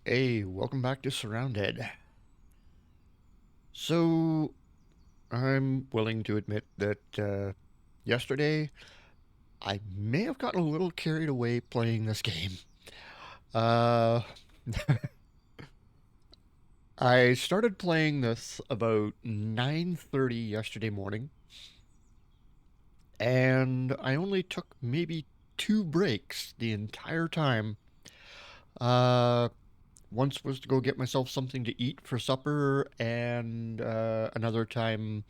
Hey, welcome back to Surrounded. So, I'm willing to admit that yesterday I may have gotten a little carried away playing this game. Uh, I started playing this about 9:30 yesterday morning, and I only took maybe two breaks the entire time. Uh, Once was to go get myself something to eat for supper, and another time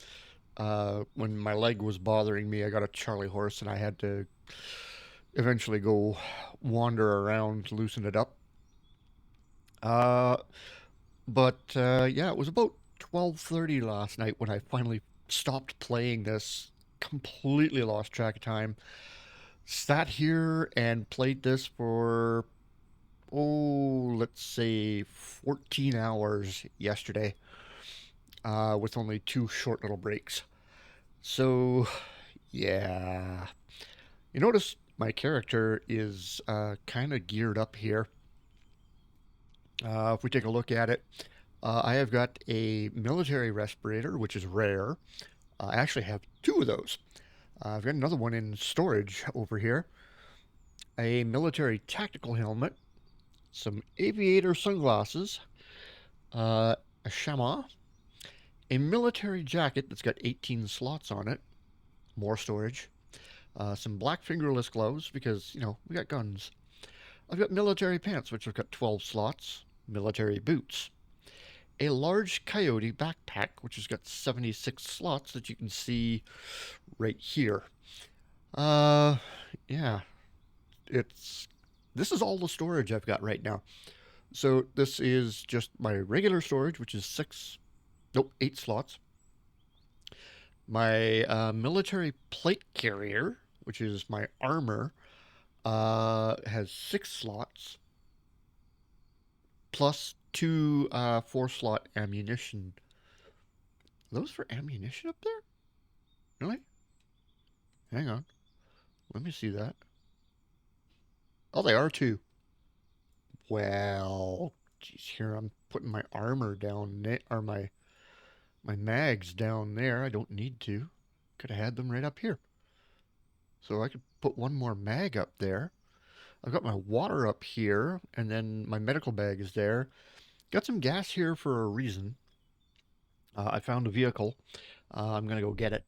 when my leg was bothering me, I got a Charlie horse and I had to eventually go wander around to loosen it up. Uh, but yeah, it was about 12:30 last night when I finally stopped playing this. Completely lost track of time. Sat here and played this for let's say 14 hours yesterday, with only two short little breaks. So yeah, you notice my character is kind of geared up here. If we take a look at it, I have got a military respirator, which is rare. I actually have two of those. I've got another one in storage over here. A military tactical helmet, some aviator sunglasses, a chamois, a military jacket that's got 18 slots on it, more storage, some black fingerless gloves because, we got guns. I've got military pants, which have got 12 slots, military boots, a large coyote backpack, which has got 76 slots that you can see right here. Uh, yeah, it's this is all the storage I've got right now. So this is just my regular storage, which is nope, 8 slots. My military plate carrier, which is my armor, has 6 slots plus two 4 slot ammunition. Are those for ammunition up there? Really? Hang on. Let me see that. Oh, they are too. Well, geez, here I'm putting my armor down there, or my mags down there. I don't need to. Could have had them right up here. So I could put one more mag up there. I've got my water up here, and then my medical bag is there. Got some gas here for a reason. I found a vehicle. I'm going to go get it.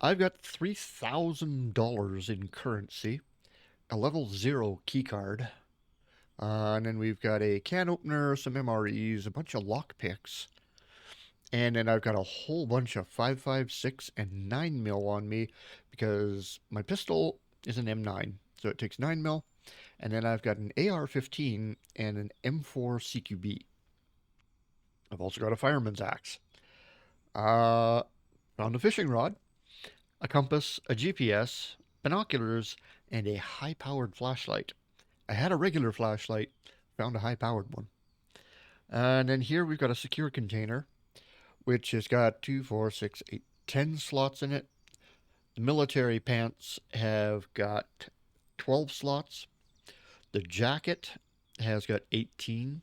I've got $3,000 in currency, a level 0 keycard, and then we've got a can opener, some MREs, a bunch of lockpicks, and then I've got a whole bunch of 5.56 and 9 mil on me because my pistol is an M9, so it takes 9 mil, and then I've got an AR-15 and an M4 CQB. I've also got a fireman's axe. Uh, Found a fishing rod, a compass, a GPS, binoculars, and a high-powered flashlight. I had a regular flashlight, found a high-powered one. And then here we've got a secure container, which has got 2, 4, 6, 8, 10 slots in it. The military pants have got 12 slots. The jacket has got 18.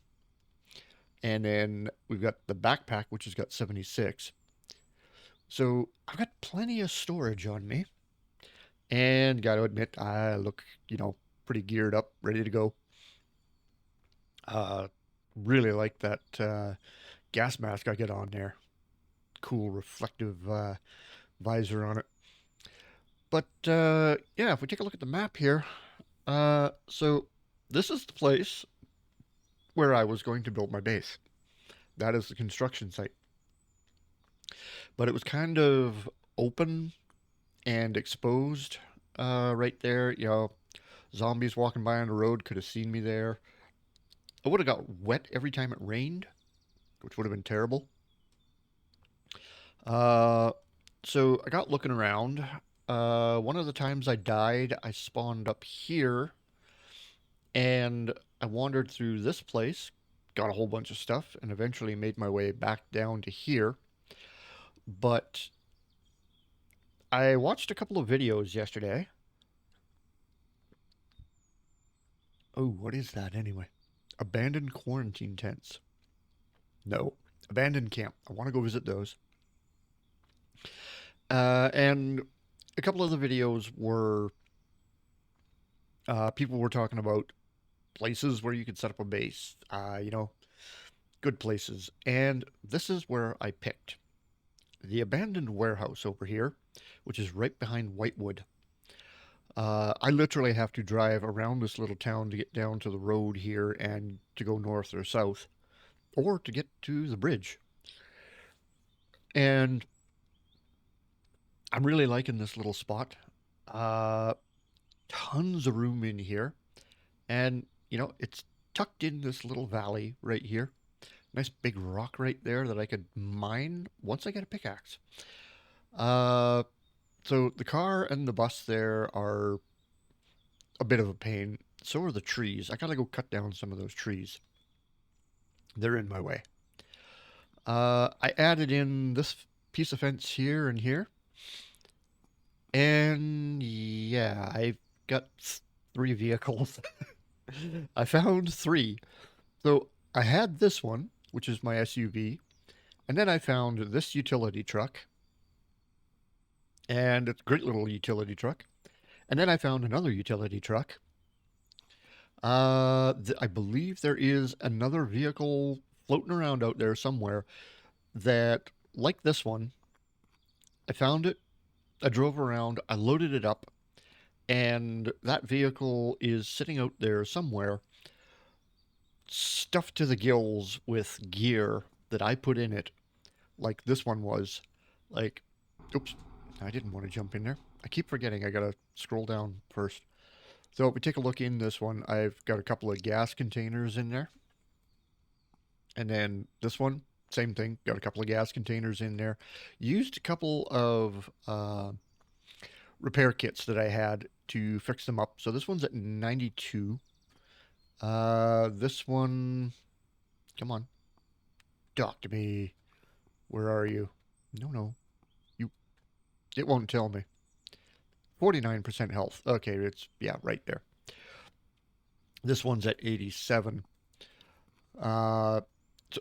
And then we've got the backpack, which has got 76. So I've got plenty of storage on me. And got to admit, I look, pretty geared up, ready to go. Uh, really like that gas mask I get on there. Cool reflective visor on it. But yeah, if we take a look at the map here, so this is the place where I was going to build my base. That is the construction site. But it was kind of open and exposed right there. Zombies walking by on the road could have seen me there. I would have got wet every time it rained, which would have been terrible. Uh, so I got looking around. One of the times I died, I spawned up here, and I wandered through this place, got a whole bunch of stuff, and eventually made my way back down to here. But I watched a couple of videos yesterday. Oh, what is that anyway? Abandoned quarantine tents. No. Abandoned camp. I want to go visit those. And a couple of the videos were people were talking about places where you could set up a base. Good places. And this is where I picked the abandoned warehouse over here, which is right behind Whitewood. I literally have to drive around this little town to get down to the road here and to go north or south, or to get to the bridge. And I'm really liking this little spot. Uh, Tons of room in here. And, it's tucked in this little valley right here. Nice big rock right there that I could mine once I get a pickaxe. Uh, so the car and the bus there are a bit of a pain. So are the trees. I gotta go cut down some of those trees. They're in my way. I added in this piece of fence here and here. And yeah, I've got 3 vehicles. I found 3. So I had this one, which is my SUV, and then I found this utility truck, and it's a great little utility truck. And then I found another utility truck. I believe there is another vehicle floating around out there somewhere that, like this one, I found it, I drove around, I loaded it up, and that vehicle is sitting out there somewhere, stuffed to the gills with gear that I put in it, like this one was. Like, oops, I didn't want to jump in there. I keep forgetting I gotta scroll down first. So if we take a look in this one, I've got a couple of gas containers in there. And then this one, same thing, got a couple of gas containers in there. Used a couple of repair kits that I had to fix them up. So this one's at 92. This one, come on, talk to me. Where are you? No, you. It won't tell me. 49% health. Okay, it's, yeah, right there. This one's at 87. So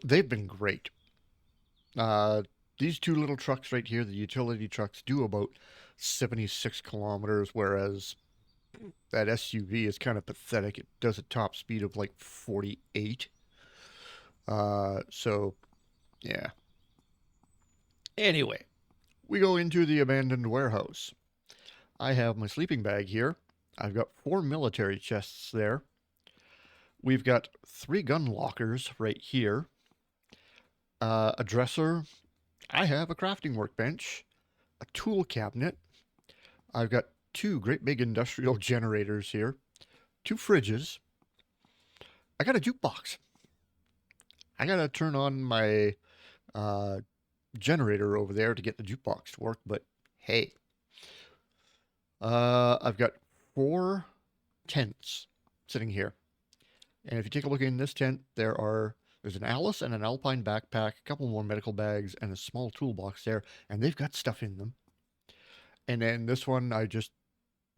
they've been great. Uh, these 2 little trucks right here, the utility trucks, do about 76 kilometers, whereas that SUV is kind of pathetic. It does a top speed of like 48. So, yeah. Anyway, we go into the abandoned warehouse. I have my sleeping bag here. I've got 4 military chests there. We've got 3 gun lockers right here. A dresser. I have a crafting workbench. A tool cabinet. I've got 2 great big industrial generators here. 2 fridges. I got a jukebox. I gotta turn on my generator over there to get the jukebox to work, but hey. I've got 4 tents sitting here. And if you take a look in this tent, there's an Alice and an Alpine backpack, a couple more medical bags, and a small toolbox there, and they've got stuff in them. And then this one, I just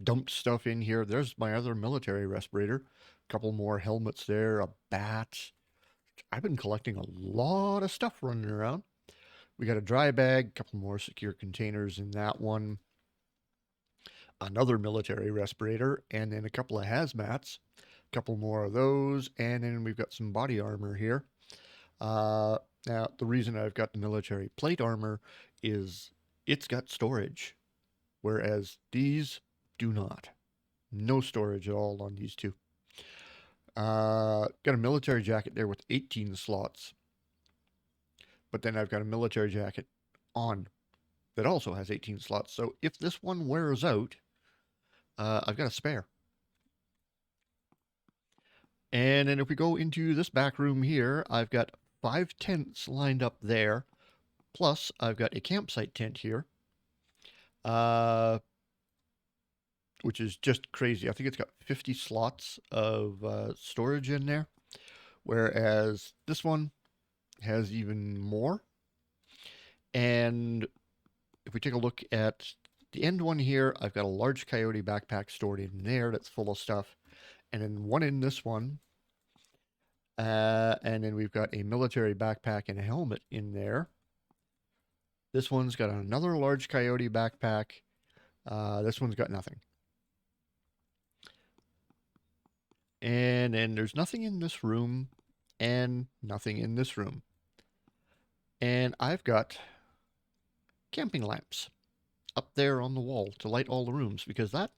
dumped stuff in here. There's my other military respirator, a couple more helmets there, a bat. I've been collecting a lot of stuff running around. We got a dry bag, a couple more secure containers in that one, another military respirator, and then a couple of hazmats, a couple more of those, and then we've got some body armor here. Now, the reason I've got the military plate armor is it's got storage, whereas these do not. No storage at all on these 2. Got a military jacket there with 18 slots. But then I've got a military jacket on that also has 18 slots. So if this one wears out, I've got a spare. And then if we go into this back room here, I've got 5 tents lined up there. Plus, I've got a campsite tent here, which is just crazy. I think it's got 50 slots of storage in there, whereas this one has even more. And if we take a look at the end one here, I've got a large coyote backpack stored in there that's full of stuff. And then one in this one, And then we've got a military backpack and a helmet in there. This one's got another large coyote backpack. This one's got nothing. And then there's nothing in this room and nothing in this room. And I've got camping lamps up there on the wall to light all the rooms because that,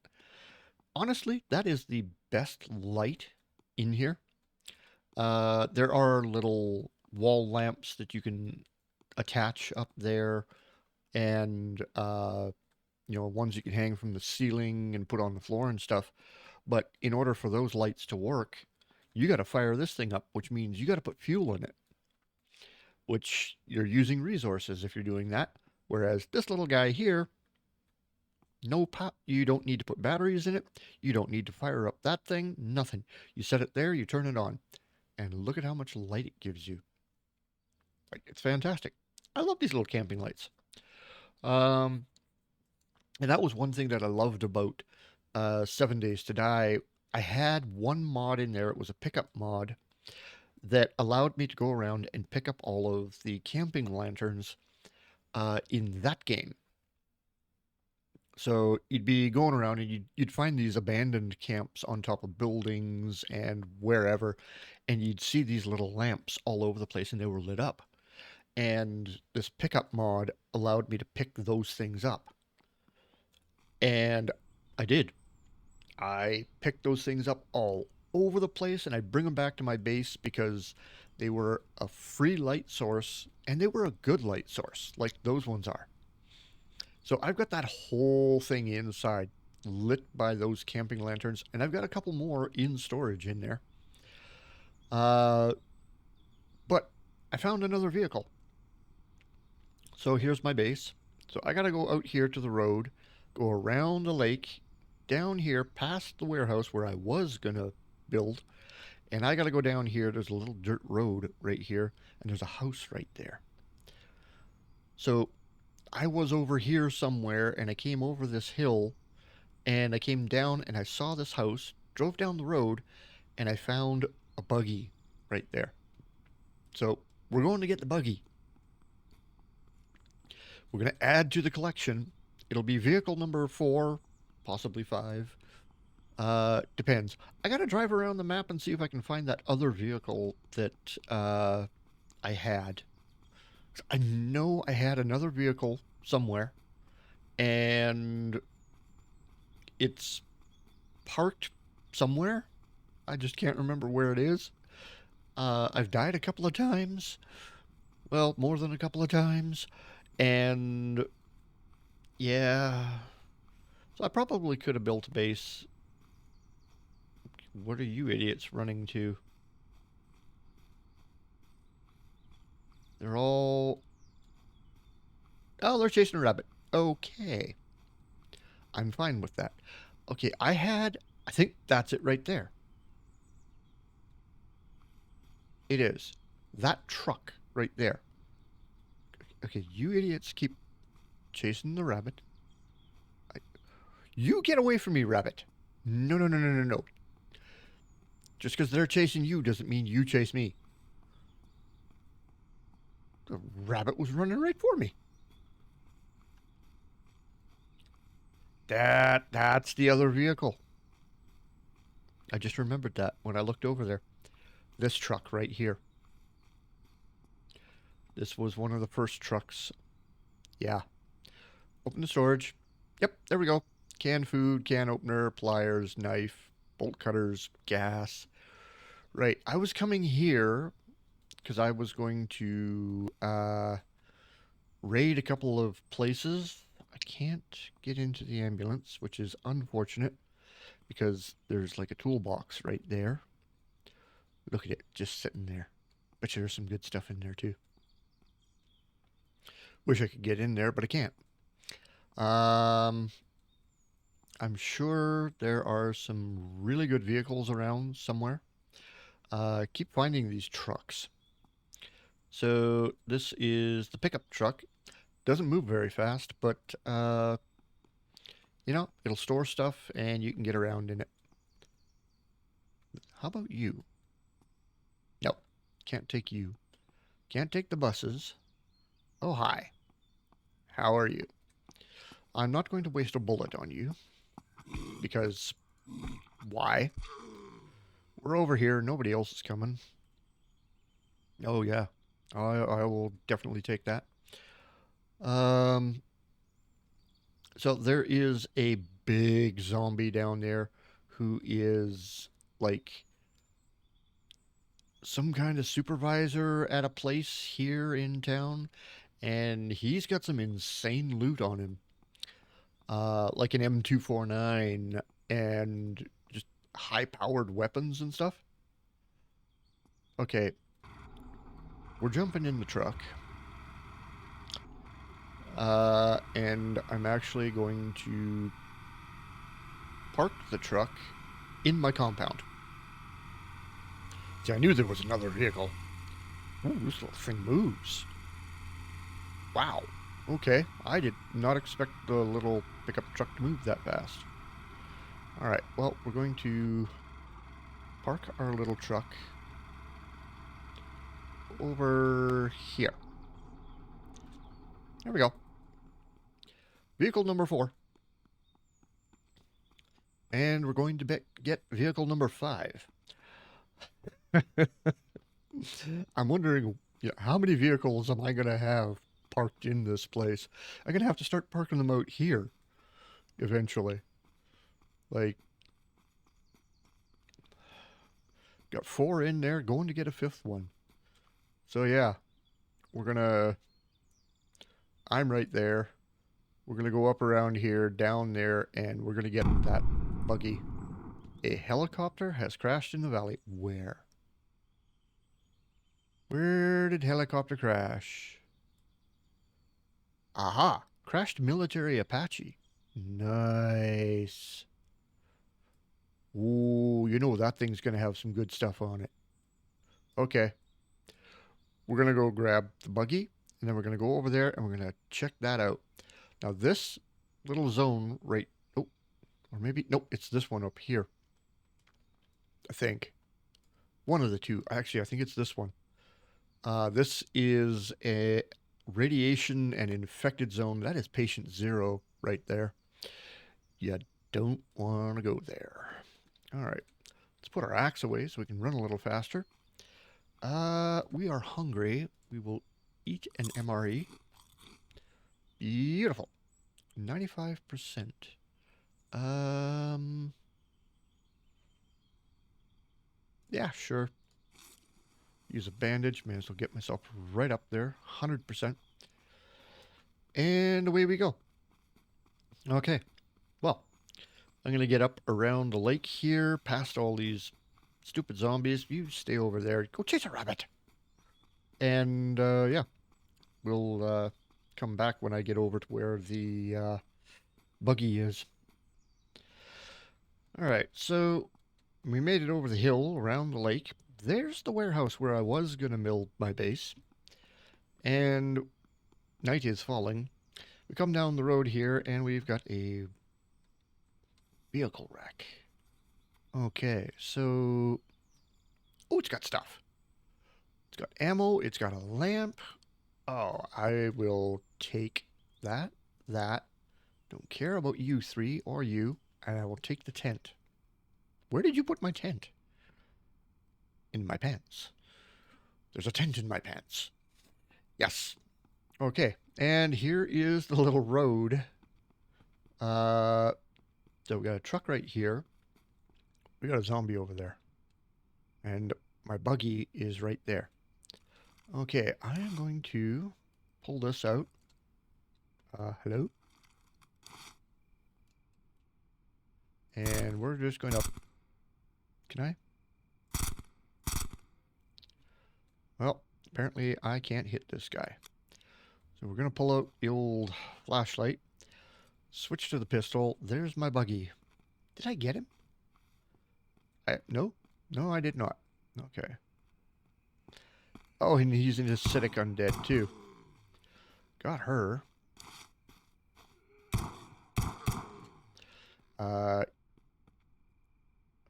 honestly, that is the best light in here. There are little wall lamps that you can attach up there and, ones you can hang from the ceiling and put on the floor and stuff. But in order for those lights to work, you got to fire this thing up, which means you got to put fuel in it, which you're using resources if you're doing that. Whereas this little guy here, no pop, you don't need to put batteries in it. You don't need to fire up that thing, nothing. You set it there, you turn it on, and look at how much light it gives you. It's fantastic. I love these little camping lights. And that was one thing that I loved about 7 Days to Die. I had one mod in there. It was a pickup mod that allowed me to go around and pick up all of the camping lanterns in that game. So you'd be going around and you'd find these abandoned camps on top of buildings and wherever, and you'd see these little lamps all over the place and they were lit up. And this pickup mod allowed me to pick those things up. And I did. I picked those things up all over the place and I bring them back to my base because they were a free light source and they were a good light source, like those ones are. So I've got that whole thing inside lit by those camping lanterns, and I've got a couple more in storage in there. But I found another vehicle. So here's my base. So I got to go out here to the road, go around the lake, down here past the warehouse where I was going to build, and I got to go down here. There's a little dirt road right here, and there's a house right there. So I was over here somewhere, and I came over this hill, and I came down, and I saw this house, drove down the road, and I found a buggy right there. So we're going to get the buggy. We're going to add to the collection. It'll be vehicle number 4, possibly 5. Depends. I got to drive around the map and see if I can find that other vehicle that I had. I know I had another vehicle somewhere, and it's parked somewhere. I just can't remember where it is. I've died a couple of times. Well, more than a couple of times. And yeah. So I probably could have built a base. What are you idiots running to? They're all... Oh, they're chasing a rabbit. Okay. I'm fine with that. Okay, I think that's it right there. It is. That truck right there. Okay, you idiots keep chasing the rabbit. You get away from me, rabbit. No, no, no, no, no, no. Just because they're chasing you doesn't mean you chase me. The rabbit was running right for me. That's the other vehicle. I just remembered that when I looked over there. This truck right here. This was one of the first trucks. Yeah. Open the storage. Yep, there we go. Canned food, can opener, pliers, knife, bolt cutters, gas. Right. I was coming here because I was going to raid a couple of places. I can't get into the ambulance, which is unfortunate because there's like a toolbox right there. Look at it, just sitting there. Bet you there's some good stuff in there too. Wish I could get in there, but I can't. I'm sure there are some really good vehicles around somewhere. Keep finding these trucks. So this is the pickup truck. Doesn't move very fast, but it'll store stuff and you can get around in it. How about you? No, can't take you. Can't take the buses. Oh, hi. How are you? I'm not going to waste a bullet on you. Because, why? We're over here. Nobody else is coming. Oh, yeah. I will definitely take that. So there is a big zombie down there who is like some kind of supervisor at a place here in town, and he's got some insane loot on him. Like an M249 and just high-powered weapons and stuff. Okay, we're jumping in the truck. And I'm actually going to park the truck in my compound. See, I knew there was another vehicle. Ooh, this little thing moves. Wow. Okay, I did not expect the little pickup truck to move that fast. Alright, well, we're going to park our little truck over here. There we go. Vehicle number 4. And we're going to get vehicle number 5. I'm wondering, how many vehicles am I going to have parked in this place? I'm going to have to start parking them out here eventually. Like, got 4 in there, going to get a 5th one. So yeah, I'm right there. We're going to go up around here, down there, and we're going to get that buggy. A helicopter has crashed in the valley. Where? Where did helicopter crash? Aha! Crashed military Apache. Nice. Ooh, that thing's going to have some good stuff on it. Okay. We're going to go grab the buggy, and then we're going to go over there, and we're going to check that out. Now, this little zone right... Oh, or maybe... Nope, it's this one up here. I think. One of the two. Actually, I think it's this one. This is a radiation and infected zone. That is patient 0 right there. You don't want to go there. All right. Let's put our axe away so we can run a little faster. We are hungry. We will eat an MRE. Beautiful. 95%. Yeah, sure. Use a bandage. May as well get myself right up there. 100%. And away we go. Okay. Well, I'm going to get up around the lake here, past all these stupid zombies. You stay over there. Go chase a rabbit. And, yeah. We'll come back when I get over to where the buggy is. Alright, so we made it over the hill around the lake. There's the warehouse where I was going to build my base. And night is falling. We come down the road here and we've got a vehicle wreck. Okay, so... Oh, it's got stuff. It's got ammo. It's got a lamp. Oh, I will take that. Don't care about you 3 or you. And I will take the tent. Where did you put my tent? In my pants. There's a tent in my pants. Yes. Okay. And here is the little road. So we got a truck right here. We got a zombie over there. And my buggy is right there. Okay, I am going to pull this out. Hello? And we're just going to... Can I? Well, apparently I can't hit this guy. So we're going to pull out the old flashlight. Switch to the pistol. There's my buggy. Did I get him? No? No, I did not. Okay. Oh, and he's an acidic undead, too. Got her.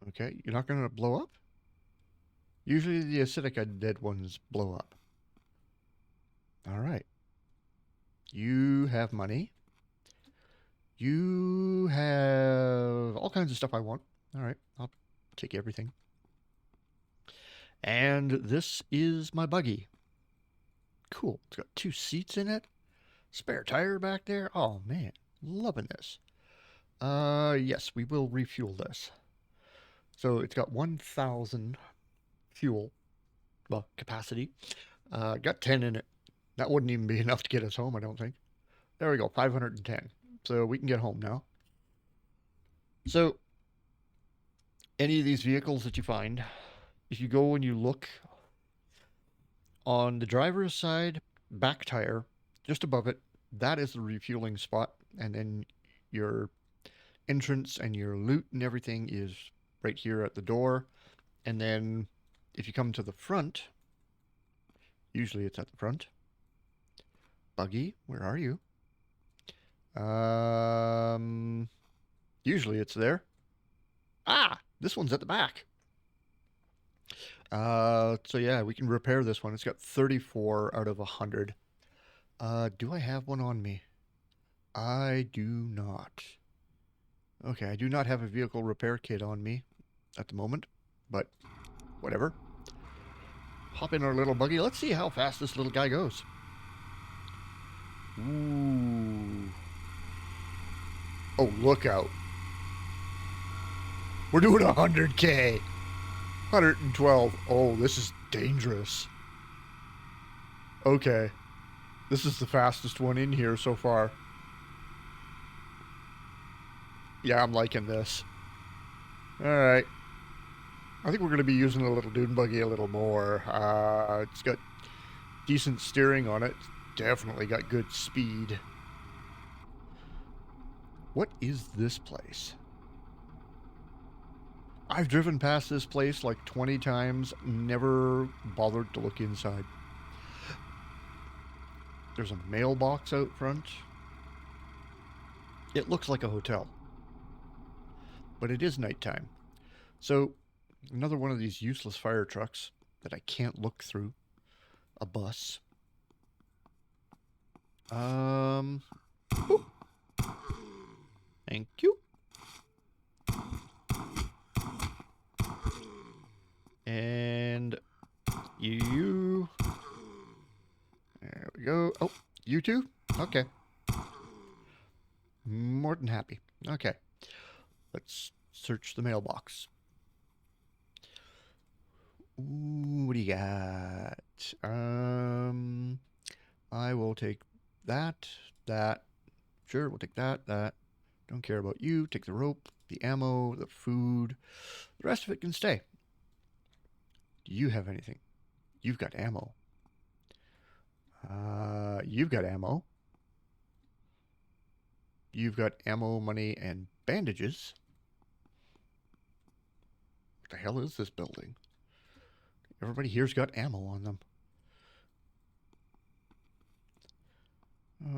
Okay, you're not going to blow up? Usually the acidic undead ones blow up. All right. You have money. You have all kinds of stuff I want. All right. I'll take everything. And this is my buggy. Cool. It's got 2 seats in it. Spare tire back there. Oh, man. Loving this. Yes, we will refuel this. So it's got 1,000 fuel, well, capacity. Got 10 in it. That wouldn't even be enough to get us home, I don't think. There we go, 510. So we can get home now. So, any of these vehicles that you find, if you go and you look on the driver's side, back tire, just above it, that is the refueling spot. And then your entrance and your loot and everything is right here at the door. And then if you come to the front, usually it's at the front. Buggy, where are you? Usually it's there. Ah, this one's at the back. So yeah, we can repair this one. It's got 34 out of 100. Do I have one on me? I do not. Okay, I do not have a vehicle repair kit on me at the moment, but whatever. Hop in our little buggy. Let's see how fast this little guy goes. Ooh. Oh, look out. We're doing 100K. 112. Oh, this is dangerous. Okay. This is the fastest one in here so far. Yeah, I'm liking this. Alright. I think we're going to be using the little dune buggy a little more. It's got decent steering on it. It's definitely got good speed. What is this place? I've driven past this place like 20 times, never bothered to look inside. There's a mailbox out front. It looks like a hotel, but it is nighttime. So, another one of these useless fire trucks that I can't look through. A bus. Boop. Thank you. And you. There we go. Oh, you too? Okay. More than happy. Okay. Let's search the mailbox. Ooh, what do you got? I will take that. Sure, we'll take that. Don't care about you. Take the rope, the ammo, the food. The rest of it can stay. Do you have anything? You've got ammo. You've got ammo. You've got ammo, money, and bandages. What the hell is this building? Everybody here's got ammo on them.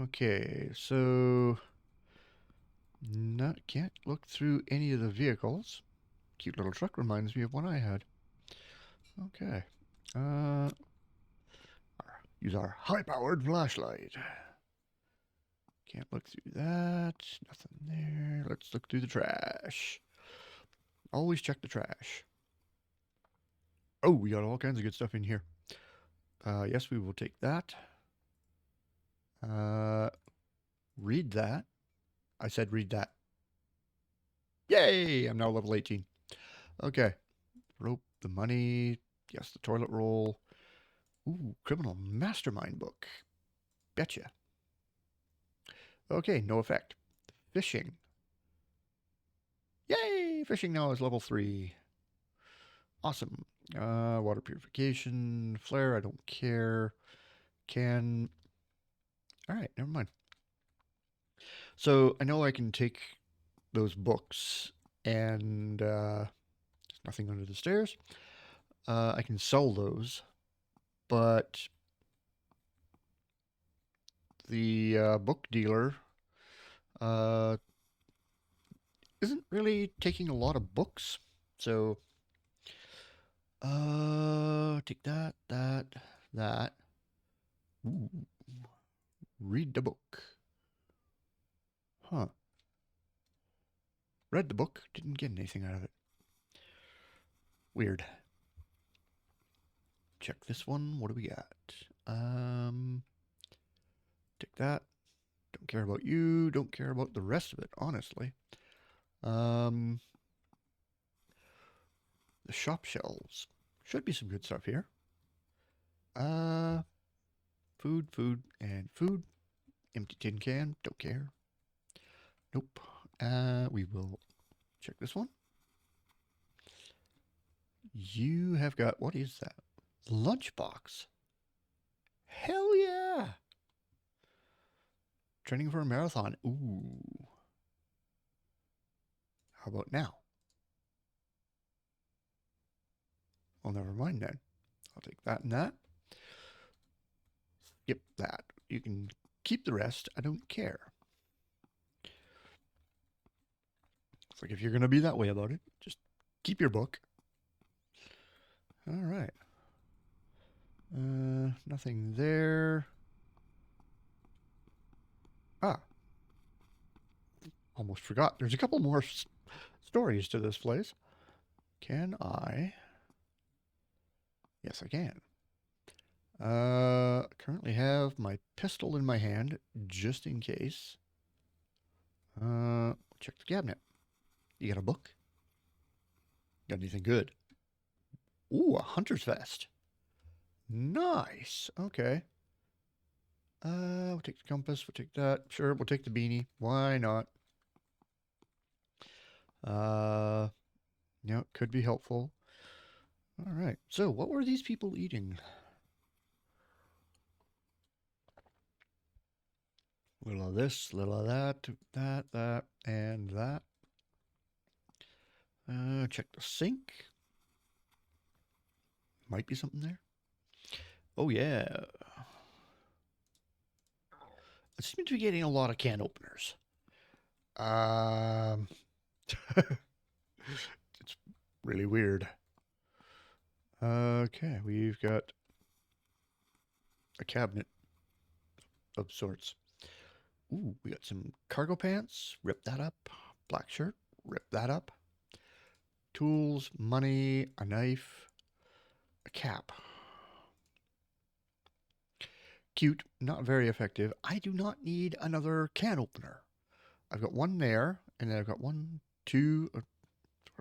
Okay, so can't look through any of the vehicles. Cute little truck reminds me of one I had. Okay. Use our high-powered flashlight. Can't look through that. Nothing there. Let's look through the trash. Always check the trash. Oh, we got all kinds of good stuff in here. Yes, we will take that. Read that. I said read that. Yay! I'm now level 18. Okay. Rope, the money. Yes, the toilet roll. Ooh, criminal mastermind book. Betcha. Okay, no effect. Fishing. Yay! Fishing now is level 3. Awesome. Water purification. Flare, I don't care. Can... Alright, never mind. So, I know I can take those books and... there's nothing under the stairs. I can sell those, but the book dealer isn't really taking a lot of books. So Take that, that. Ooh, read the book. Huh. Read the book, didn't get anything out of it. Weird. Check this one. What do we got? Take that. Don't care about you. Don't care about the rest of it, honestly. The shop shelves. Should be some good stuff here. Food, food, and food. Empty tin can. Don't care. Nope. We will check this one. You have got, what is that? Lunchbox. Hell yeah. Training for a marathon. Ooh. How about now? Well, never mind then. I'll take that and that. Skip that. You can keep the rest. I don't care. It's like if you're going to be that way about it, just keep your book. All right. Nothing there. Ah. Almost forgot. There's a couple more stories to this place. Can I? Yes, I can. Currently have my pistol in my hand, just in case. Check the cabinet. You got a book? Got anything good? Ooh, a hunter's vest. Nice. Okay. We'll take the compass. We'll take that. Sure, we'll take the beanie. Why not? Yeah, could be helpful. All right. So, what were these people eating? Little of this, little of that, that, and that. Check the sink. Might be something there. Oh, yeah. I seem to be getting a lot of can openers. It's really weird. Okay, we've got a cabinet of sorts. Ooh, we got some cargo pants. Rip that up. Black shirt. Rip that up. Tools, money, a knife, a cap. Cute, not very effective. I do not need another can opener. I've got one there, and then I've got one, two, I've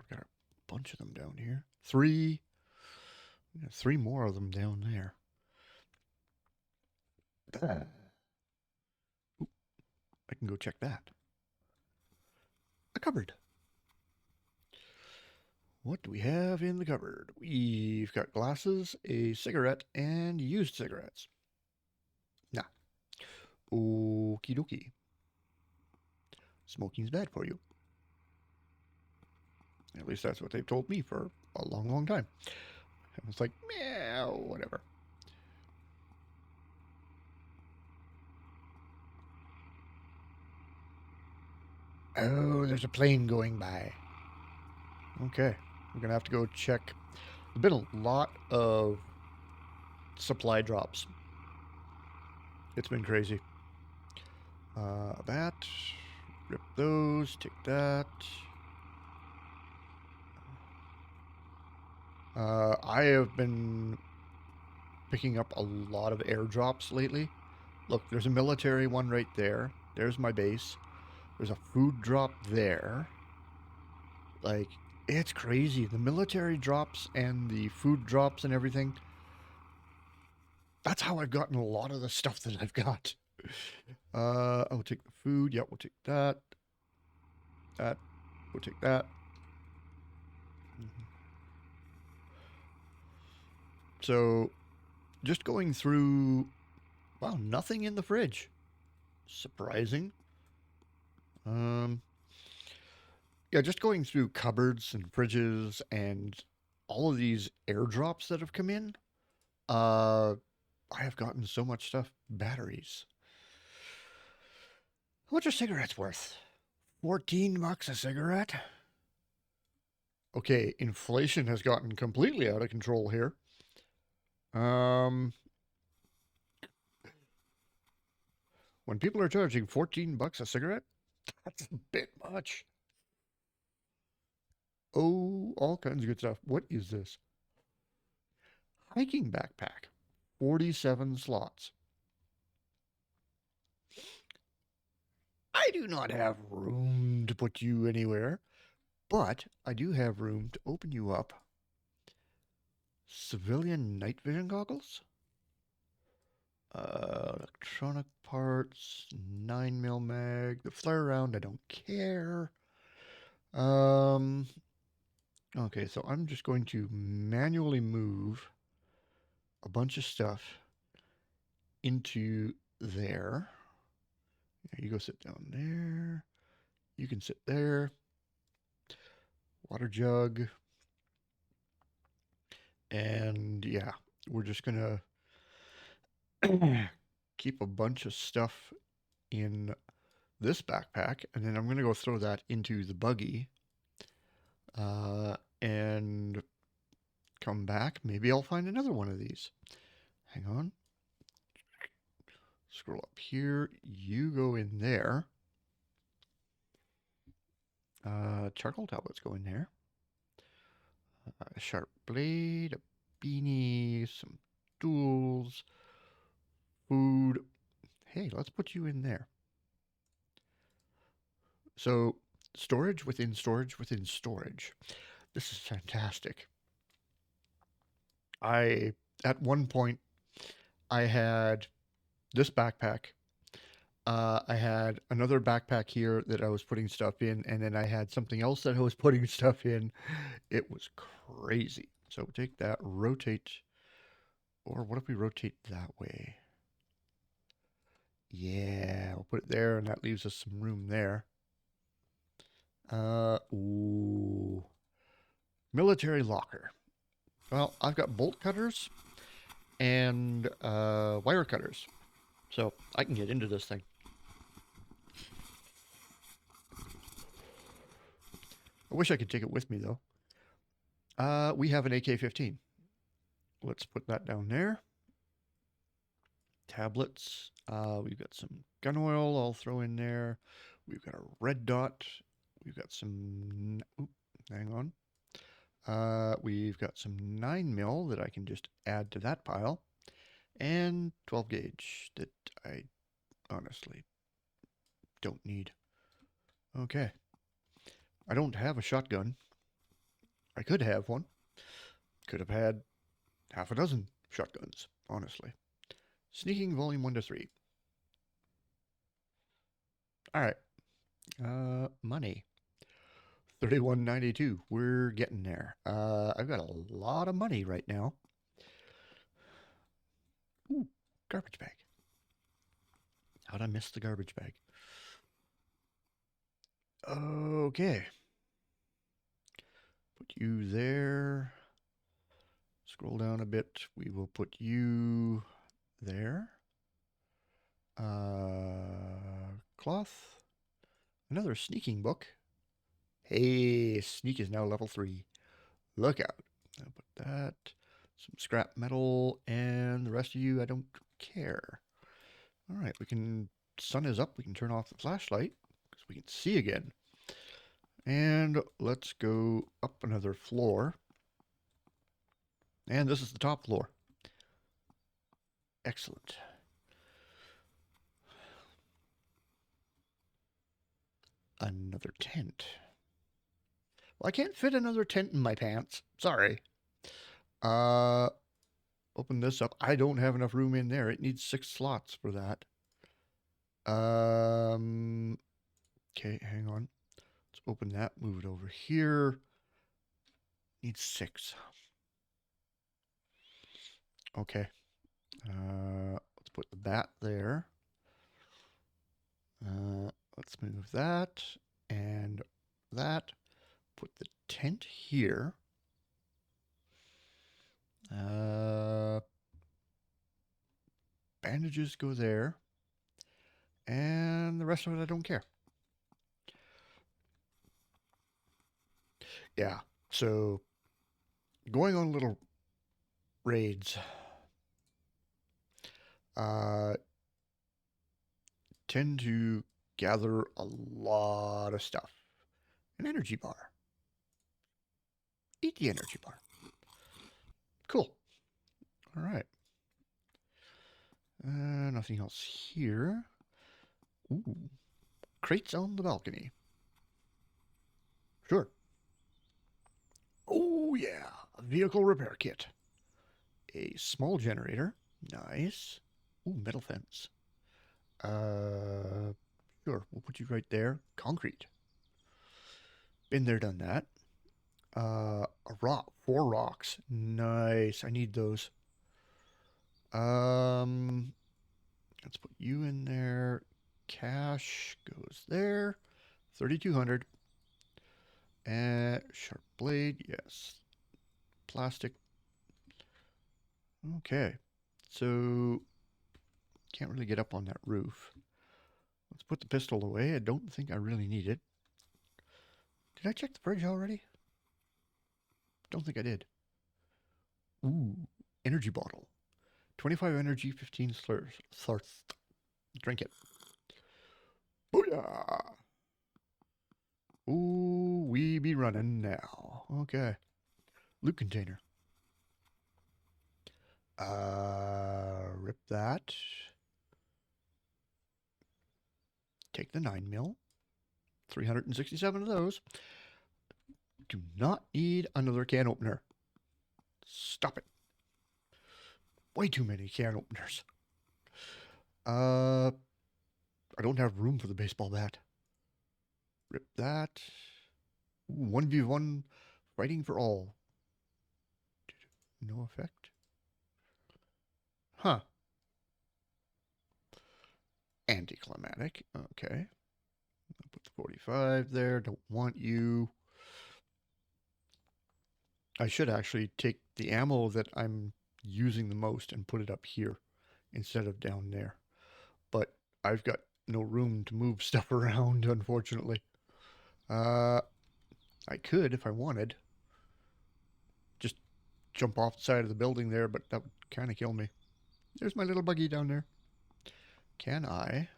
got a bunch of them down here. Three more of them down there. Ooh, I can go check that. A cupboard. What do we have in the cupboard? We've got glasses, a cigarette, and used cigarettes. Nah. Okie dokie. Smoking's bad for you. At least that's what they've told me for a long, long time. And it's like, meow, whatever. Oh, there's a plane going by. Okay, we're gonna have to go check. There's been a lot of supply drops. It's been crazy. That. Rip those. Take that. I have been picking up a lot of airdrops lately. Look, there's a military one right there. There's my base. There's a food drop there. Like, it's crazy. The military drops and the food drops and everything. That's how I've gotten a lot of the stuff that I've got. I'll take the food. Yeah, we'll take that. That. We'll take that. So, just going through. Wow, nothing in the fridge. Surprising. Yeah, just going through cupboards and fridges and all of these airdrops that have come in. I have gotten so much stuff. Batteries. How much are cigarettes worth? $14 a cigarette? Okay, inflation has gotten completely out of control here. When people are charging 14 bucks a cigarette, that's a bit much. Oh, all kinds of good stuff. What is this? Hiking backpack. 47 slots. I do not have room to put you anywhere, but I do have room to open you up. Civilian night vision goggles? Electronic parts, 9mm mag. The flare round, I don't care. Okay, so I'm just going to manually move a bunch of stuff into there. You go sit down there. You can sit there. Water jug. And yeah, we're just gonna keep a bunch of stuff in this backpack, and then I'm gonna go throw that into the buggy, and come back. Maybe I'll find another one of these. Hang on. Scroll up here. You go in there. Charcoal tablets go in there. A sharp blade, a beanie, some tools, food. Hey, let's put you in there. So, storage within storage within storage. This is fantastic. At one point, I had this backpack. I had another backpack here that I was putting stuff in, and then I had something else that I was putting stuff in. It was crazy. So take that, rotate, or what if we rotate that way? Yeah, we'll put it there, and that leaves us some room there. Ooh. Military locker. Well, I've got bolt cutters and wire cutters, so I can get into this thing. I wish I could take it with me, though. We have an AK-15. Let's put that down there. Tablets. We've got some gun oil I'll throw in there. We've got a red dot. We've got some... Oop, hang on. We've got some 9mm that I can just add to that pile. And 12 gauge that I honestly don't need. Okay. I don't have a shotgun. I could have one. Could have had half a dozen shotguns, honestly. Sneaking volume 1 to 3. Alright. Money. 31.92. We're getting there. I've got a lot of money right now. Ooh, garbage bag. How'd I miss the garbage bag? Okay. Put you there. Scroll down a bit. We will put you there. Cloth. Another sneaking book. Hey, sneak is now level 3. Look out. I'll put that. Some scrap metal. And the rest of you, I don't care. Alright, we can... Sun is up. We can turn off the flashlight because we can see again. And let's go up another floor. And this is the top floor. Excellent. Another tent. Well, I can't fit another tent in my pants. Sorry. Open this up. I don't have enough room in there. It needs 6 slots for that. Okay, hang on. Let's open that. Move it over here. Needs 6. Okay. Let's put that there. Let's move that and that. Put the tent here. Bandages go there. And the rest of it, I don't care. Yeah. So, going on little raids, uh, tend to gather a lot of stuff. An energy bar. Eat the energy bar. Cool. All right. Nothing else here. Ooh. Crates on the balcony. Sure. Oh, yeah. A vehicle repair kit. A small generator. Nice. Ooh, metal fence. Sure. We'll put you right there. Concrete. Been there, done that. A rock. 4 rocks. Nice. I need those. Let's put you in there. Cash goes there. 3,200. And sharp blade, yes. Plastic. Okay. So can't really get up on that roof. Let's put the pistol away. I don't think I really need it. Did I check the fridge already? Don't think I did. Ooh, energy bottle. 25 energy, 15 thirst. Drink it. Booyah! Ooh, we be running now. Okay. Loot container. Rip that. Take the 9mm. 367 of those. Do not need another can opener. Stop it. Way too many can openers. I don't have room for the baseball bat. Rip that. Ooh, 1v1 fighting for all. No effect. Huh. Anticlimactic. Okay. I'll put the 45 there. Don't want you. I should actually take the ammo that I'm using the most and put it up here instead of down there. But I've got no room to move stuff around, unfortunately. I could if I wanted. Just jump off the side of the building there, but that would kind of kill me. There's my little buggy down there. Can I?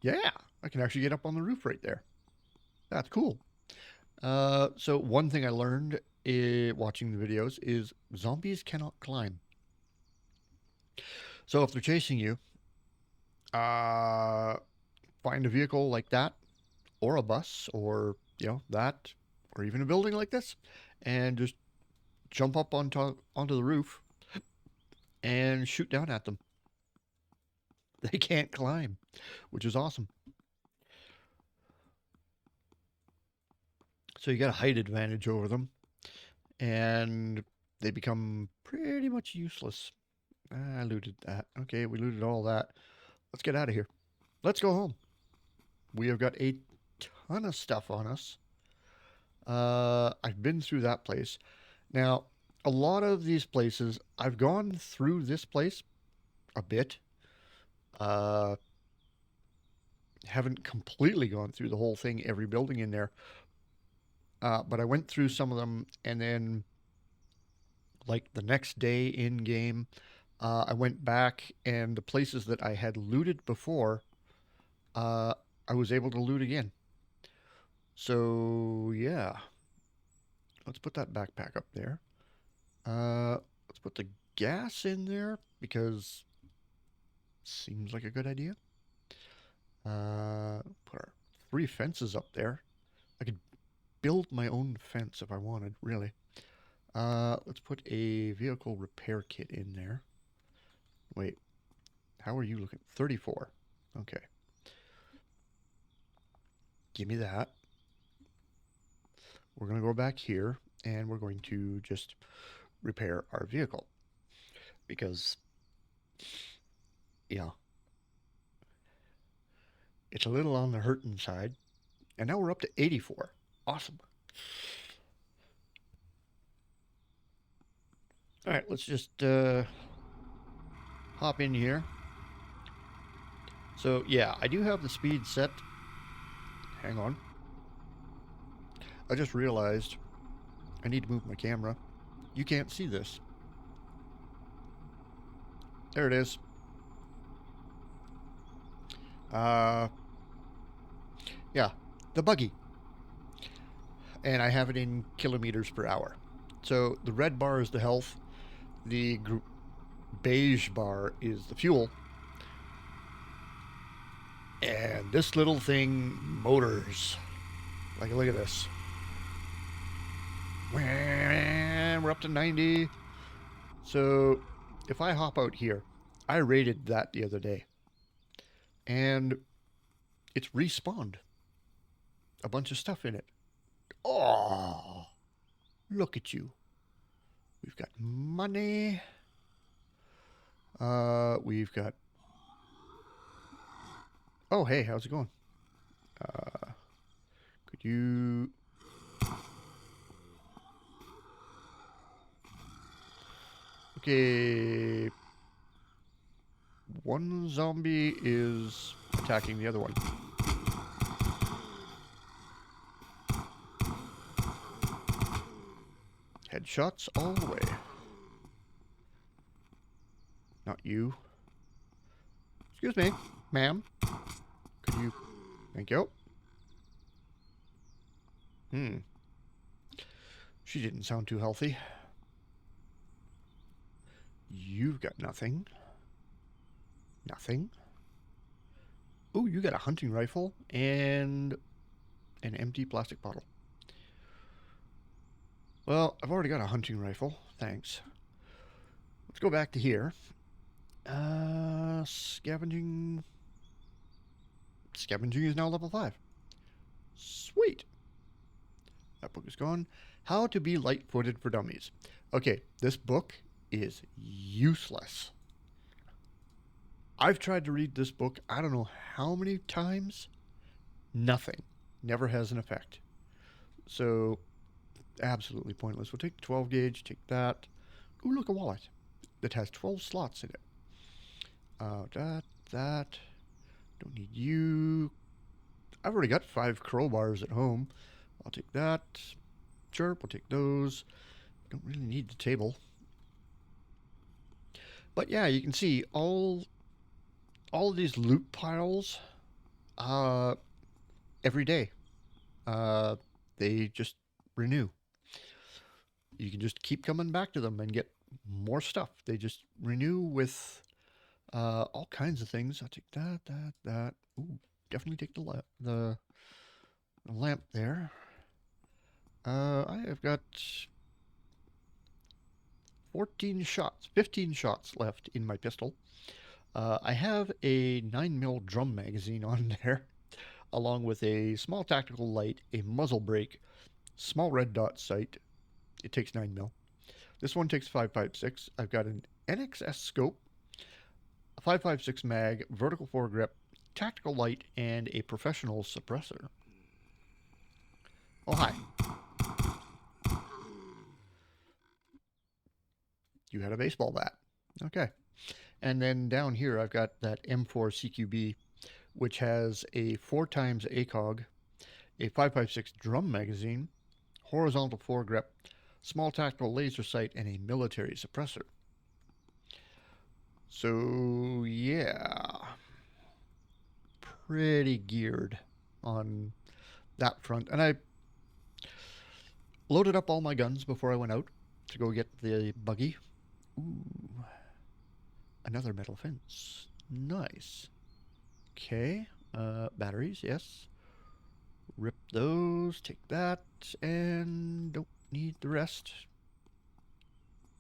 Yeah, I can actually get up on the roof right there. That's cool. So one thing I learned watching the videos is zombies cannot climb. So if they're chasing you, find a vehicle like that, or a bus, or that, or even a building like this, and just jump up onto the roof and shoot down at them. They can't climb, which is awesome. So you got a height advantage over them, and they become pretty much useless. I looted that. Okay, we looted all that. Let's get out of here. Let's go home. We have got a ton of stuff on us. I've been through that place. Now, a lot of these places, I've gone through this place a bit. Haven't completely gone through the whole thing, every building in there. But I went through some of them, and then, like the next day in game, I went back, and the places that I had looted before, I was able to loot again. So yeah, let's put that backpack up there. Let's put the gas in there because seems like a good idea. Put our 3 fences up there. I could build my own fence if I wanted, really. Let's put a vehicle repair kit in there. Wait, how are you looking? 34. Okay. Give me that. We're going to go back here, and we're going to just repair our vehicle. Because, yeah, it's a little on the hurting side. And now we're up to 84. Awesome. All right, let's just hop in here. So, yeah, I do have the speed set. Hang on. I just realized I need to move my camera. You can't see this. There it is. Yeah, the buggy. And I have it in kilometers per hour. So the red bar is the health. The beige bar is the fuel. And this little thing motors. Like, look at this. We're up to 90. So if I hop out here, I rated that the other day. And it's respawned a bunch of stuff in it. Oh, look at you. We've got money. We've got... Oh, hey, how's it going? Could you... Okay. One zombie is attacking the other one. Headshots all the way. Not you. Excuse me, ma'am. Could you... Thank you. She didn't sound too healthy. You've got nothing. Nothing. Oh, you got a hunting rifle and an empty plastic bottle. Well, I've already got a hunting rifle. Thanks. Let's go back to here. Scavenging. Scavenging is now level 5. Sweet. That book is gone. How to be light-footed for dummies. Okay, this book is useless. I've tried to read this book I don't know how many times. Nothing. Never has an effect. So, absolutely pointless. We'll take the 12 gauge, take that. Ooh, look, a wallet that has 12 slots in it. That. Don't need you. I've already got 5 crowbars at home. I'll take that. Sure, we'll take those. Don't really need the table. But yeah, you can see all of these loot piles every day. They just renew. You can just keep coming back to them and get more stuff. They just renew with all kinds of things. I'll take that. Ooh, definitely take the lamp there. I have got 15 shots left in my pistol. I have a 9mm drum magazine on there, along with a small tactical light, a muzzle brake, small red dot sight. It takes 9mm. This one takes 5.56. I've got an NXS scope, a 5.56 mag, vertical foregrip, tactical light, and a professional suppressor. Oh, hi. You had a baseball bat. Okay. And then down here, I've got that M4 CQB, which has a 4x ACOG, a 5.56 drum magazine, horizontal foregrip, small tactical laser sight, and a military suppressor. So, yeah. Pretty geared on that front. And I loaded up all my guns before I went out to go get the buggy. Ooh. Another metal fence. Nice. Okay. Batteries, yes. Rip those. Take that. And don't need the rest.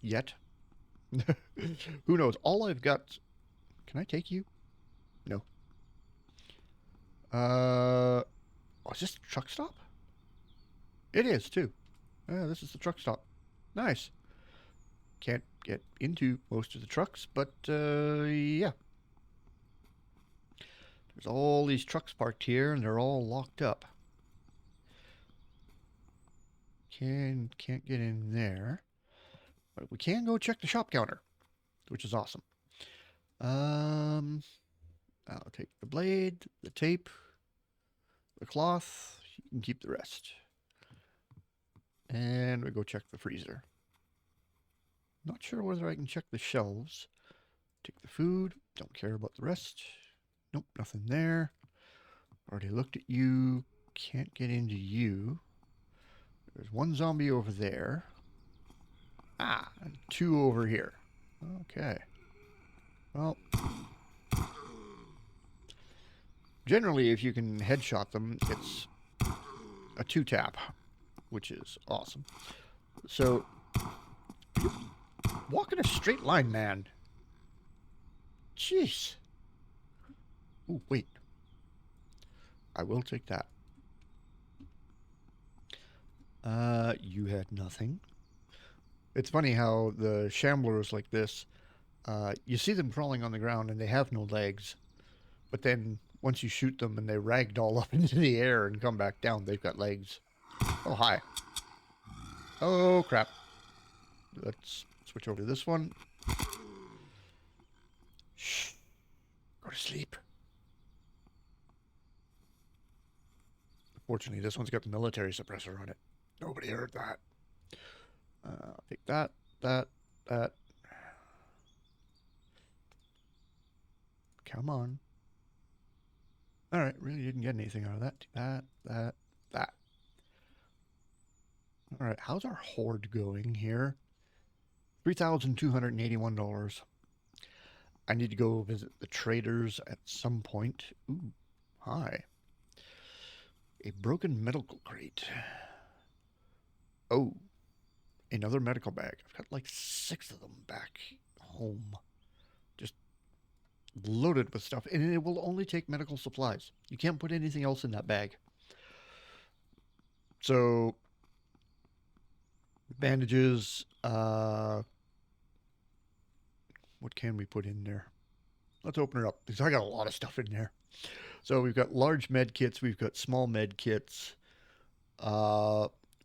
Yet. Who knows? All I've got... Can I take you? No. Oh, is this the truck stop? It is, too. This is the truck stop. Nice. Can't get into most of the trucks, but yeah. There's all these trucks parked here, and they're all locked up. Can't get in there. But we can go check the shop counter, which is awesome. I'll take the blade, the tape, the cloth. You can keep the rest. And we go check the freezer. Not sure whether I can check the shelves. Take the food. Don't care about the rest. Nope, nothing there. Already looked at you. Can't get into you. There's one zombie over there. Ah, and two over here. Okay. Well, generally, if you can headshot them, it's a two-tap, which is awesome. So, walk in a straight line, man. Jeez. Ooh, wait. I will take that. You had nothing. It's funny how the shamblers like this, you see them crawling on the ground and they have no legs, but then once you shoot them and they ragdoll up into the air and come back down, they've got legs. Oh, hi. Oh, crap. Let's switch over to this one. Shh. Go to sleep. Fortunately, this one's got the military suppressor on it. Nobody heard that. I'll take that. Come on. Alright, really didn't get anything out of that. That. Alright, how's our hoard going here? $3,281. I need to go visit the traders at some point. Ooh, hi. A broken medical crate. Oh, another medical bag. I've got like 6 of them back home. Just loaded with stuff. And it will only take medical supplies. You can't put anything else in that bag. So, bandages. What can we put in there? Let's open it up because I got a lot of stuff in there. So we've got large med kits. We've got small med kits.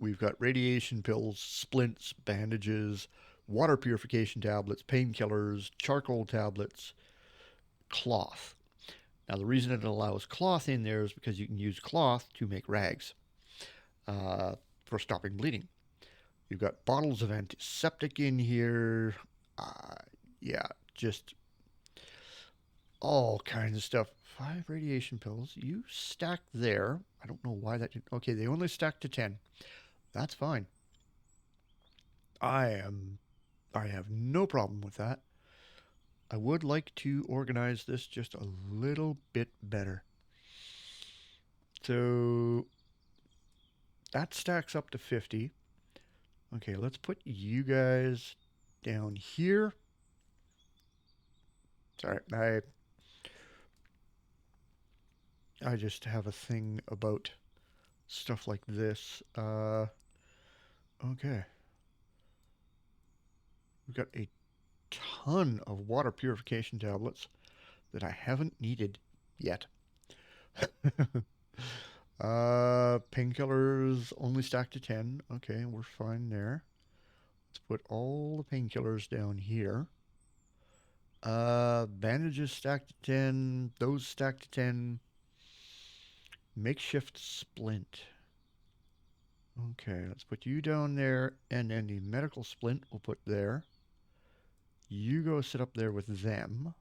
We've got radiation pills, splints, bandages, water purification tablets, painkillers, charcoal tablets, cloth. Now, the reason it allows cloth in there is because you can use cloth to make rags for stopping bleeding. You've got bottles of antiseptic in here. Yeah, just all kinds of stuff. 5 radiation pills. You stack there. I don't know why that didn't. Okay, they only stack to 10. That's fine. I have no problem with that. I would like to organize this just a little bit better. So that stacks up to 50. Okay, let's put you guys down here. Sorry, I just have a thing about stuff like this. Okay. We've got a ton of water purification tablets that I haven't needed yet. Painkillers only stacked to 10. Okay, we're fine there. Let's put all the painkillers down here. Bandages stacked to 10. Those stacked to 10. Makeshift splint. Okay, let's put you down there, and then the medical splint we'll put there. You go sit up there with them.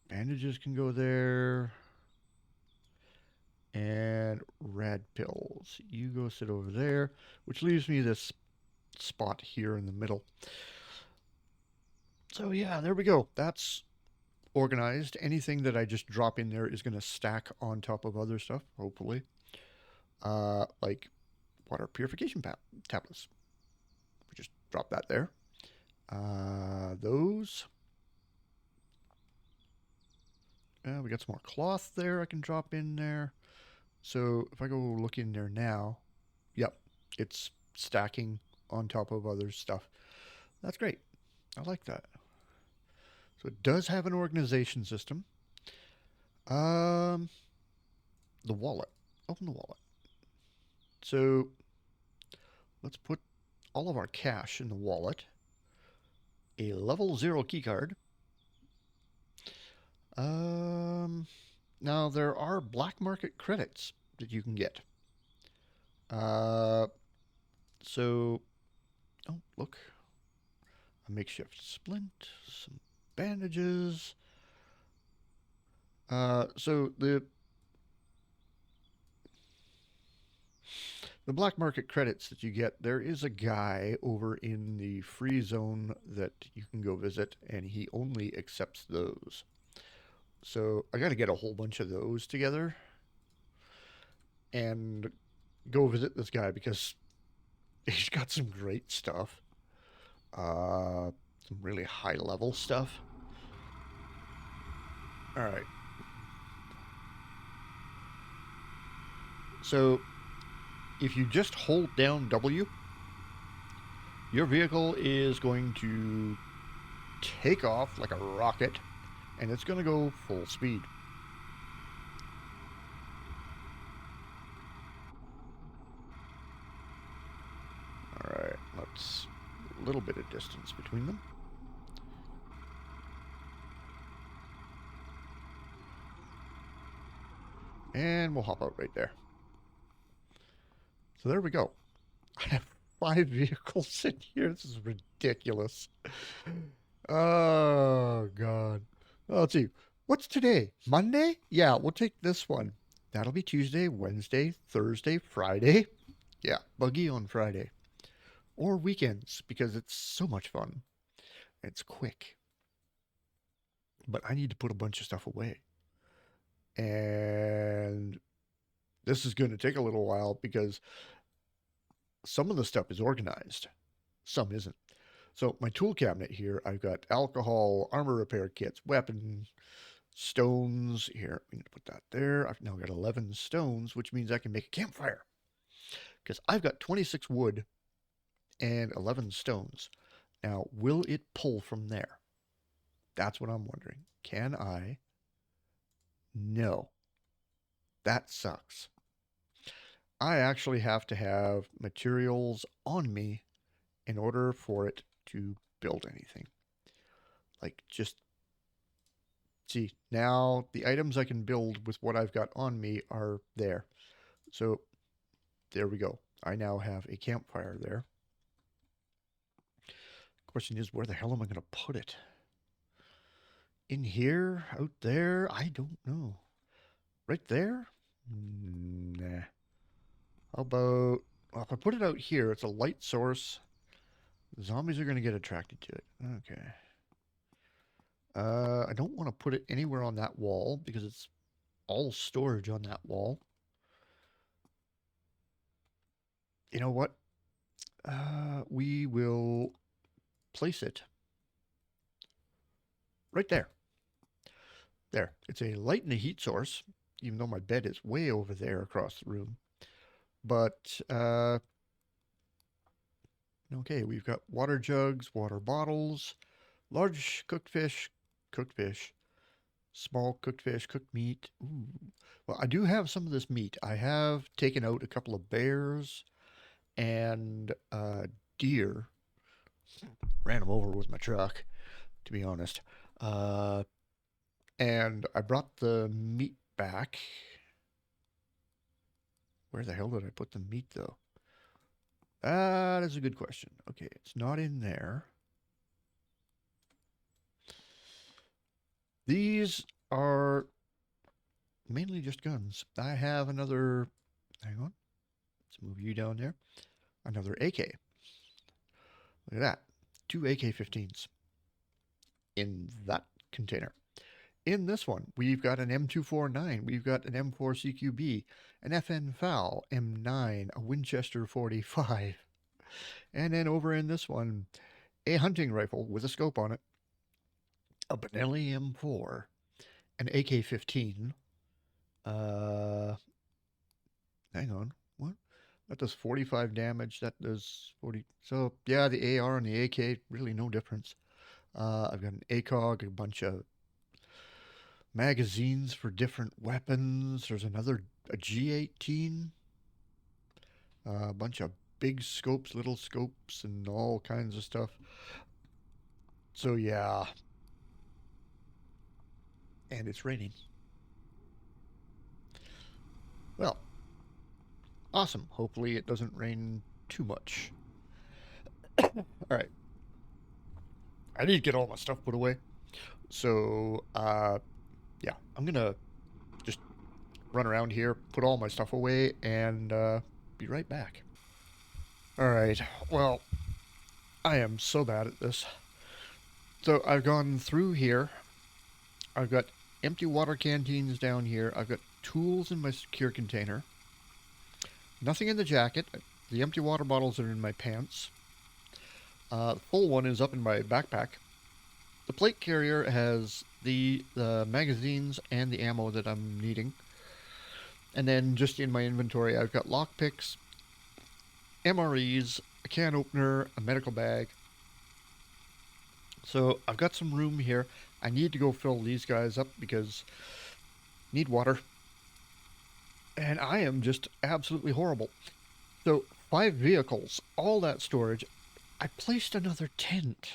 Bandages can go there. And rad pills. You go sit over there, which leaves me this spot here in the middle. So yeah, there we go. That's organized. Anything that I just drop in there is going to stack on top of other stuff, hopefully. Like water purification tablets. We just drop that there. Those. We got some more cloth there I can drop in there. So if I go look in there now, yep, it's stacking on top of other stuff. That's great. I like that. So it does have an organization system. The wallet. Open the wallet. So let's put all of our cash in the wallet. A level 0 keycard. Now there are black market credits that you can get. So, oh, look. A makeshift splint, some bandages. So the black market credits that you get, there is a guy over in the free zone that you can go visit, and he only accepts those. So I got to get a whole bunch of those together and go visit this guy because he's got some great stuff. Some really high level stuff. All right. So if you just hold down W, your vehicle is going to take off like a rocket, and it's going to go full speed. All right, let's a little bit of distance between them. And we'll hop out right there. So there we go. I have 5 vehicles in here. This is ridiculous. Oh, God. Oh, let's see. What's today? Monday? Yeah, we'll take this one. That'll be Tuesday, Wednesday, Thursday, Friday. Yeah, buggy on Friday. Or weekends, because it's so much fun. It's quick. But I need to put a bunch of stuff away. And this is going to take a little while because some of the stuff is organized, some isn't. So my tool cabinet here, I've got alcohol, armor repair kits, weapons, stones. Here, I'm going to put that there. I've now got 11 stones, which means I can make a campfire. Because I've got 26 wood and 11 stones. Now, will it pull from there? That's what I'm wondering. Can I? No. That sucks. I actually have to have materials on me in order for it to build anything. Like, just see, now the items I can build with what I've got on me are there. So there we go. I now have a campfire there. Question is, where the hell am I going to put it? In here? Out there? I don't know. Right there? Nah. How about, well, if I put it out here, it's a light source. The zombies are going to get attracted to it. Okay. I don't want to put it anywhere on that wall because it's all storage on that wall. You know what? We will place it right there. There. It's a light and a heat source, even though my bed is way over there across the room. But, okay, we've got water jugs, water bottles, large cooked fish, small cooked fish, cooked meat. Ooh. Well, I do have some of this meat. I have taken out a couple of bears and deer. Ran them over with my truck, to be honest. And I brought the meat back. Where the hell did I put the meat, though? That is a good question. Okay, it's not in there. These are mainly just guns. I have another. Hang on. Let's move you down there. Another AK. Look at that. 2 AK-15s in that container. In this one, we've got an M249, we've got an M4 CQB, an FN FAL M9, a Winchester 45, and then over in this one, a hunting rifle with a scope on it, a Benelli M4, an AK-15. Hang on, what? That does 45 damage. That does 40. So yeah, the AR and the AK really no difference. I've got an ACOG, a bunch of magazines for different weapons. There's another a G18, a bunch of big scopes, little scopes, and all kinds of stuff. So yeah, and it's raining. Well, awesome. Hopefully it doesn't rain too much. Alright. I need to get all my stuff put away. So, yeah, I'm gonna just run around here, put all my stuff away, and be right back. Alright, well, I am so bad at this. So I've gone through here. I've got empty water canteens down here. I've got tools in my secure container. Nothing in the jacket. The empty water bottles are in my pants. The full one is up in my backpack. The plate carrier has the magazines and the ammo that I'm needing. And then just in my inventory, I've got lockpicks, MREs, a can opener, a medical bag. So I've got some room here. I need to go fill these guys up because I need water. And I am just absolutely horrible. So 5 vehicles, all that storage. I placed another tent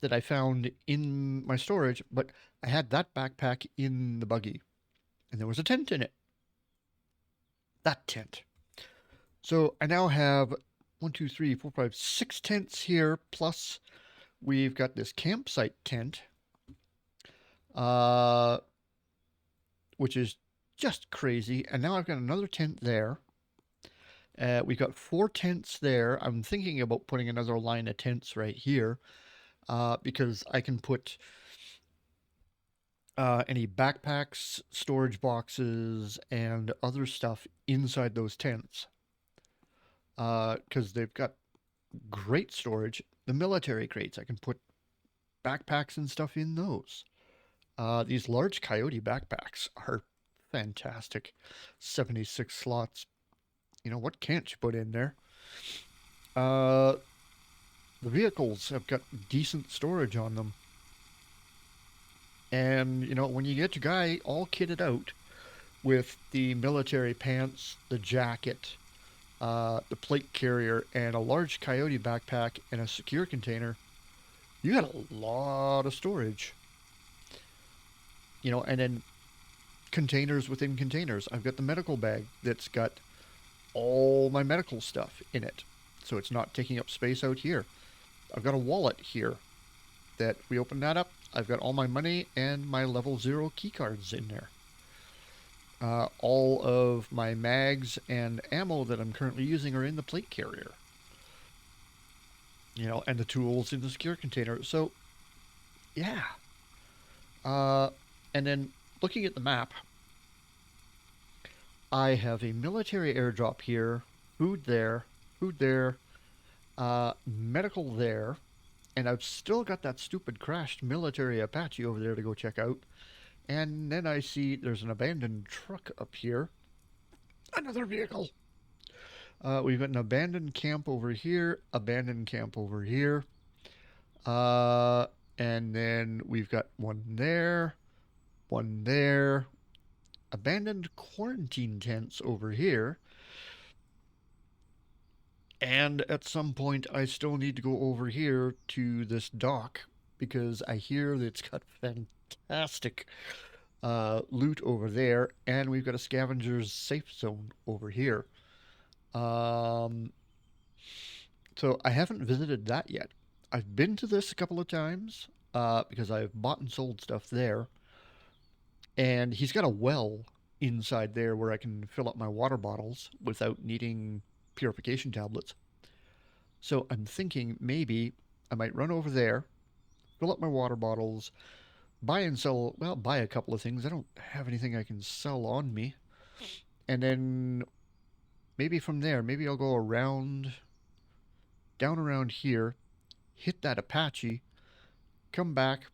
that I found in my storage, but I had that backpack in the buggy, and there was a tent in it. That tent. So I now have 1, 2, 3, 4, 5, 6 tents here, plus we've got this campsite tent, which is just crazy. And now I've got another tent there. We've got 4 tents there. I'm thinking about putting another line of tents right here, because I can put any backpacks, storage boxes, and other stuff inside those tents. Because they've got great storage. The military crates, I can put backpacks and stuff in those. These large coyote backpacks are fantastic. 76 slots. You know, what can't you put in there? The vehicles have got decent storage on them. And, you know, when you get your guy all kitted out with the military pants, the jacket, the plate carrier, and a large coyote backpack and a secure container, you got a lot of storage. You know, and then containers within containers. I've got the medical bag that's got all my medical stuff in it, so it's not taking up space out here. I've got a wallet here that we open that up. I've got all my money and my level 0 keycards in there. All of my mags and ammo that I'm currently using are in the plate carrier. You know, and the tools in the secure container. So, yeah. And then looking at the map, I have a military airdrop here, food there, medical there, and I've still got that stupid crashed military Apache over there to go check out. And then I see there's an abandoned truck up here. Another vehicle. We've got an abandoned camp over here, abandoned camp over here. And then we've got one there, abandoned quarantine tents over here. And at some point, I still need to go over here to this dock because I hear that it's got fantastic loot over there, and we've got a scavenger's safe zone over here. Um, so I haven't visited that yet. I've been to this a couple of times because I've bought and sold stuff there, and he's got a well inside there where I can fill up my water bottles without needing purification tablets. So I'm thinking maybe I might run over there, fill up my water bottles, buy and sell, well, buy a couple of things. I don't have anything I can sell on me. And then maybe from there, maybe I'll go around, down around here, hit that Apache, come back,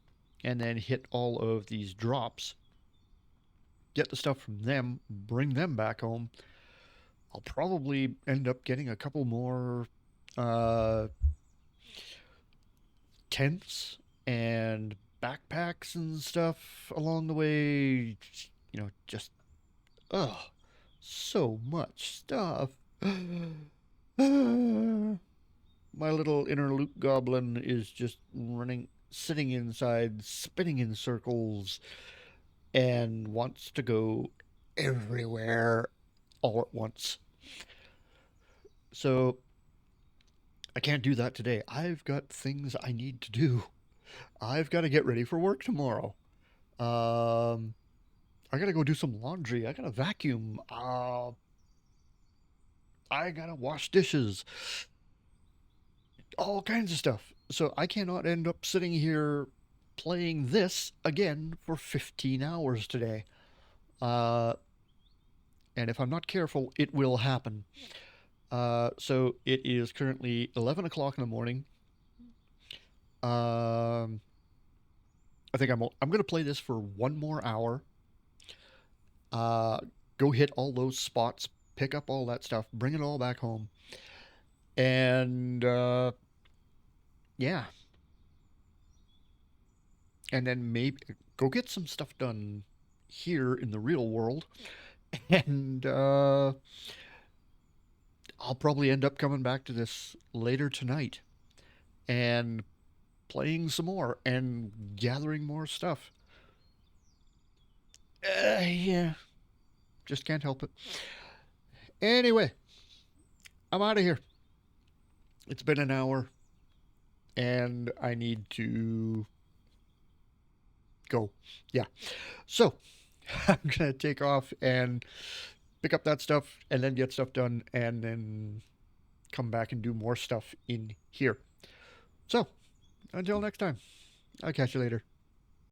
and then hit all of these drops, get the stuff from them, bring them back home. I'll probably end up getting a couple more uh, tents and backpacks and stuff along the way. You know, just, oh, so much stuff. My little inner loot goblin is just running, sitting inside, spinning in circles, and wants to go everywhere all at once. So I can't do that today. I've got things I need to do. I've got to get ready for work tomorrow. Um, I gotta go do some laundry. I gotta vacuum. I gotta wash dishes. All kinds of stuff. So I cannot end up sitting here playing this again for 15 hours today. Uh, and if I'm not careful, it will happen. So it is currently 11 o'clock in the morning. Um, I think I'm going to play this for one more hour. Uh, Go hit all those spots, pick up all that stuff, bring it all back home, and yeah, and then maybe go get some stuff done here in the real world, and I'll probably end up coming back to this later tonight and playing some more and gathering more stuff. Yeah, just can't help it. Anyway, I'm out of here. It's been an hour, and I need to go. Yeah. So I'm gonna take off and pick up that stuff, and then get stuff done, and then come back and do more stuff in here. So until next time, I'll catch you later.